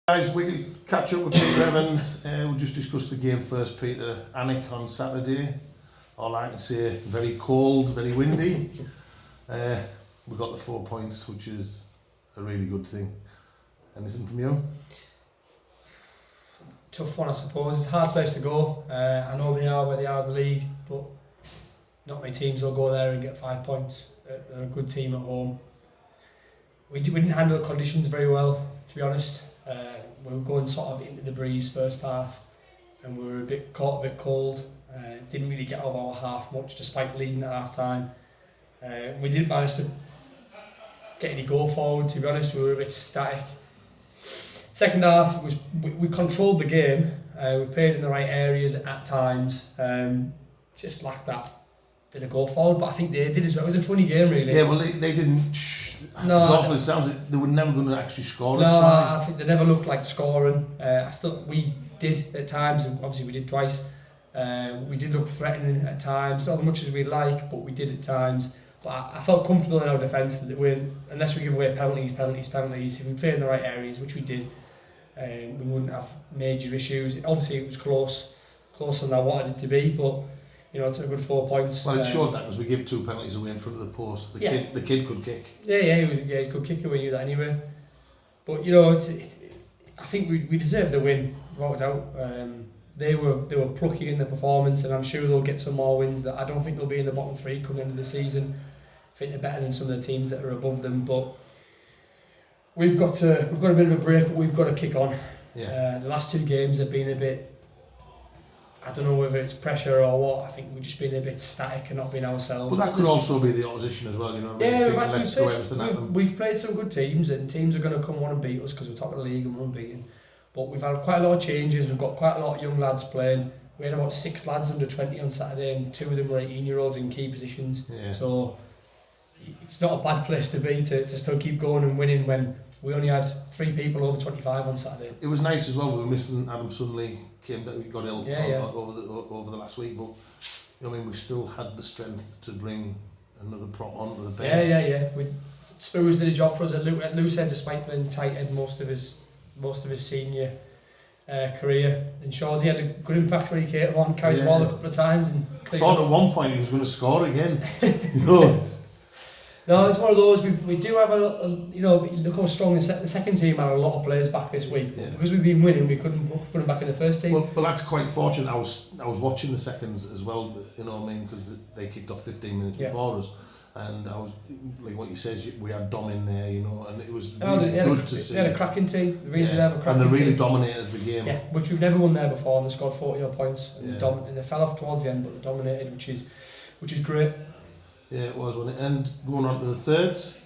Guys, we catch up with Peter Evans. We'll just discuss the game first. Peter, Alnwick on Saturday. All I can say, very cold, very windy. We got the 4 points, which is a really good thing. Anything from you? Tough one, I suppose. It's a hard place to go. I know they are where they are in the league, but not many teams will go there and get 5 points. They're a good team at home. We didn't handle the conditions very well, to be honest. We were going sort of into the breeze first half, and we were caught a bit cold. Didn't really get out of our half much, despite leading at half time. We didn't manage to get any goal forward, to be honest. We were a bit static. Second half, we controlled the game. We played in the right areas at times. Just lacked that bit of goal forward, but I think they did as well. It was a funny game, really. Yeah, well, they didn't. No, as awful as it sounds, they were never going to actually score. No, I think they never looked like scoring. We did at times, and obviously we did twice. We did look threatening at times, not as much as we'd like, but we did at times. But I felt comfortable in our defence that unless we give away penalties. If we played in the right areas, which we did, we wouldn't have major issues. Obviously, it was closer than I wanted it to be, but you know, it's a good 4 points. Well, it showed that because we gave 2 penalties away in front of the post. The kid could kick. Yeah, he was a good kicker. We knew that anyway. But you know, I think we deserved the win, without a doubt. They were plucky in the performance, and I'm sure they'll get some more wins. That I don't think they'll be in the bottom 3 coming into the season. I think they're better than some of the teams that are above them. But we've got a bit of a break, but we've got to kick on. Yeah. The last 2 games have been a bit. I don't know whether it's pressure or what. I think we've just been a bit static and not been ourselves. But that could also be the opposition as well, you know what I mean? We've played some good teams, and teams are going to come on and beat us because we're top of the league and we're unbeaten. But we've had quite a lot of changes. We've got quite a lot of young lads playing. We had about 6 lads under 20 on Saturday, and 2 of them were 18-year-olds in key positions. Yeah. So it's not a bad place to be to still keep going and winning when we only had 3 people over 25 on Saturday. It was nice as well. We were missing Adam Sunley. We got ill over the last week, but you know, I mean, we still had the strength to bring another prop onto the bench. Yeah. Spurs did a job for us at loose end, despite playing tight end most of his senior career. And Shawsey had a good impact when he came on, carried the ball a couple of times. And I thought at one point he was going to score again. You know. No, it's one of those. We do have you know, look how strong the second team had a lot of players back this week. Yeah. Because we've been winning, we couldn't put them back in the first team. Well, that's quite fortunate. I was watching the seconds as well. You know what I mean? Because they kicked off 15 minutes before us, and I was like what you said. We had Dom in there, you know, and it was really good to see. They had a cracking team. They really have a cracking team. And they really dominated the game. Yeah, which we've never won there before, and they scored 40 points. And they fell off towards the end, but they dominated, which is great. Yeah, it was, wasn't it? And going on to the thirds,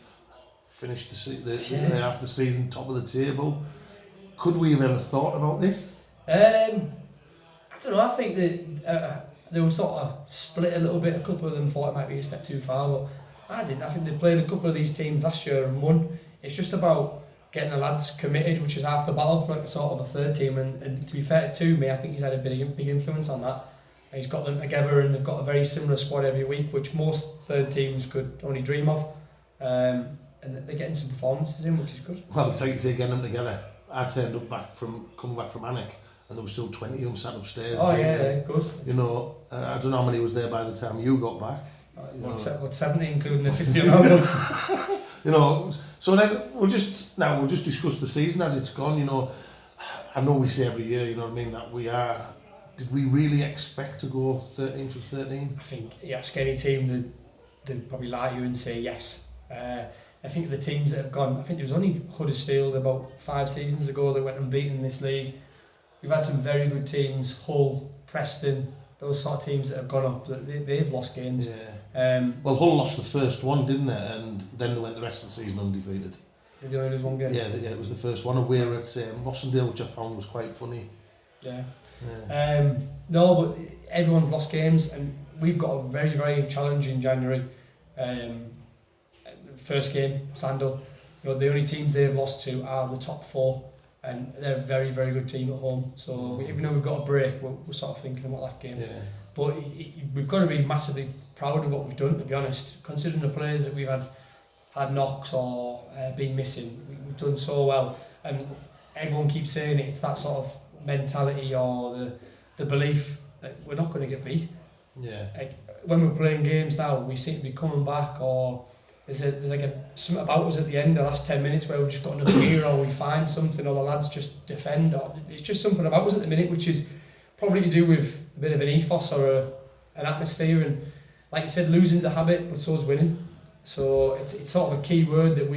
finished half the season top of the table. Could we have ever thought about this? I don't know. I think that they were sort of split a little bit. A couple of them thought it might be a step too far, but I didn't. I think they played a couple of these teams last year and won. It's just about getting the lads committed, which is half the battle for sort of a third team. And to be fair to me, I think he's had a big influence on that. He's got them together, and they've got a very similar squad every week, which most third teams could only dream of. And they're getting some performances in, which is good. Well, it's like you say, getting them together. I turned up coming back from Alnwick, and there was still 20 of them sat upstairs. Oh yeah, good. You know, I don't know how many was there by the time you got back. What 70, including the 60-year-olds. You know, so then we'll just discuss the season as it's gone. You know, I know we say every year, you know what I mean, that we are. Did we really expect to go 13 from 13? I think ask any team, they'd probably lie to you and say yes. I think the teams that have gone, I think there was only Huddersfield about 5 seasons ago that went unbeaten in this league. We've had some very good teams, Hull, Preston, those sort of teams that have gone up, they've lost games. Yeah. Well, Hull lost the first one, didn't they? And then they went the rest of the season undefeated. Did they only lose one game? Yeah, it was the first one. And we're at Rossendale, which I found was quite funny. Yeah. No, but everyone's lost games, and we've got a very, very challenging January. First game, Sandal. You know, the only teams they've lost to are the top 4, and they're a very, very good team at home. So even though we've got a break, we're sort of thinking about that game. Yeah. But we've got to be massively proud of what we've done, to be honest. Considering the players that we've had knocks or been missing, we've done so well. And everyone keeps saying it, it's that sort of mentality or the belief that we're not going to get beat. Yeah. Like, when we're playing games now, we seem to be coming back, or there's like something about us at the end, the last 10 minutes, where we've just got another gear, or we find something, or the lads just defend, or it's just something about us at the minute, which is probably to do with a bit of an ethos or an atmosphere. And like you said, losing's a habit, but so is winning. So it's sort of a key word that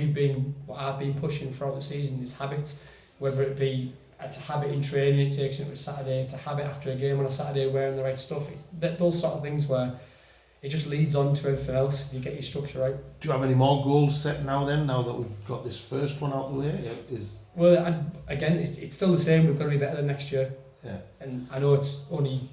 what I've been pushing throughout the season is habits, whether it be it's a habit in training, it takes into Saturday, it's a habit after a game on a Saturday wearing the right stuff. Those sort of things where it just leads on to everything else. You get your structure right. Do you have any more goals set now then, now that we've got this first one out the way? Well, again, it's still the same. We've got to be better than next year. Yeah. And I know it's only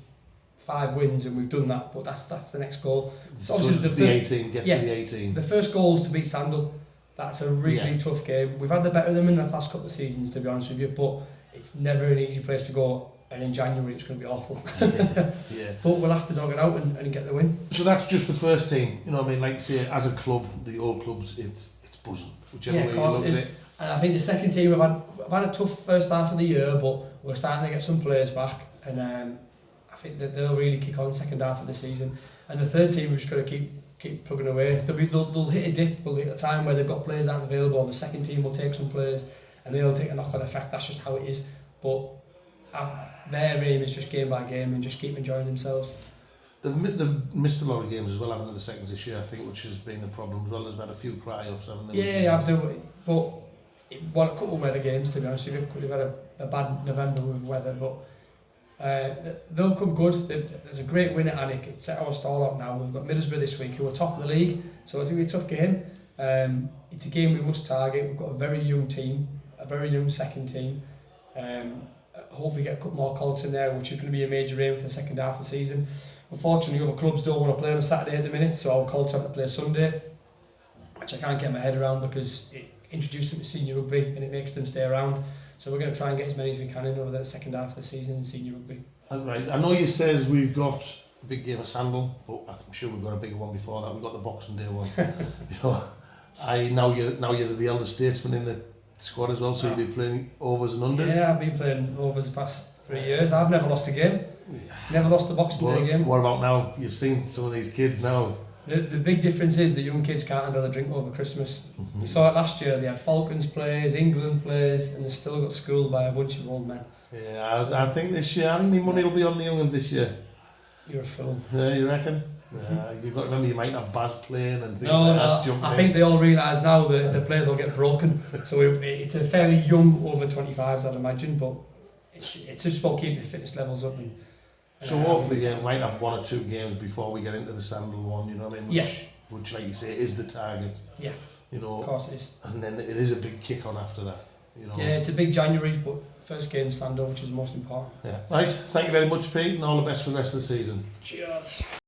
5 wins and we've done that, but that's the next goal. So the 18, get to the 18. The first goal is to beat Sandal. That's a really tough game. We've had the better of them in the last couple of seasons, to be honest with you, but it's never an easy place to go, and in January it's going to be awful. Yeah. But we'll have to dog it out and get the win. So that's just the first team, you know what I mean, like you say, as a club, the old clubs, it's buzzing, whichever way you look at it. And I think the second team, we've had a tough first half of the year, but we're starting to get some players back, and I think that they'll really kick on second half of the season. And the third team, we're just going to keep plugging away. They'll hit a dip, they'll hit a time where they've got players aren't available, the second team will take some players, and they'll take a knock-on effect. That's just how it is. But their aim is just game by game and just keep enjoying themselves. They've missed a lot of games as well, haven't they, the seconds this year, I think, which has been a problem as well. There's been a few cry-offs, haven't they? Yeah, I've done, but a couple of weather games, to be honest with you. We've had a bad November with weather, but they'll come good. There's a great win at Alnwick. It's set our stall up now. We've got Middlesbrough this week, who are top of the league, so it'll be a tough game. It's a game we must target. We've got a very young team, a very young second team. Hopefully get a couple more colts in there, which is going to be a major aim for the second half of the season. Unfortunately, other clubs don't want to play on a Saturday at the minute, so our colts have to play Sunday, which I can't get my head around because it introduces them to senior rugby and it makes them stay around. So we're going to try and get as many as we can in over the second half of the season in senior rugby. Right, I know you says we've got a big game at Sandal, but I'm sure we've got a bigger one before that. We've got the Boxing Day one. You know, now you're the elder statesman in the squad as well, so you'll be playing overs and unders. Yeah, I've been playing overs the past 3 years. I've never lost a game. Never lost the Boxing Day game. What about now? You've seen some of these kids now. The big difference is the young kids can't handle a drink over Christmas. You saw it last year. They had Falcons players, England players, and they still got schooled by a bunch of old men. Yeah, I think this year, I think my money will be on the young ones this year. You're a fool. Yeah, you reckon? You've got to remember, you might have Baz playing and things like that. Jumping I think they all realise now that the player they'll get broken. So it's a fairly young over 25s, I'd imagine, but it's just about keeping the fitness levels up. So hopefully, we might have 1 or 2 games before we get into the Sandal one, you know what I mean? Which, like you say, is the target. Yeah. You know, of course it is. And then it is a big kick on after that. You know. Yeah, it's a big January, but first game Sandal, which is the most important. Yeah. Right. Thank you very much, Pete, and all the best for the rest of the season. Cheers.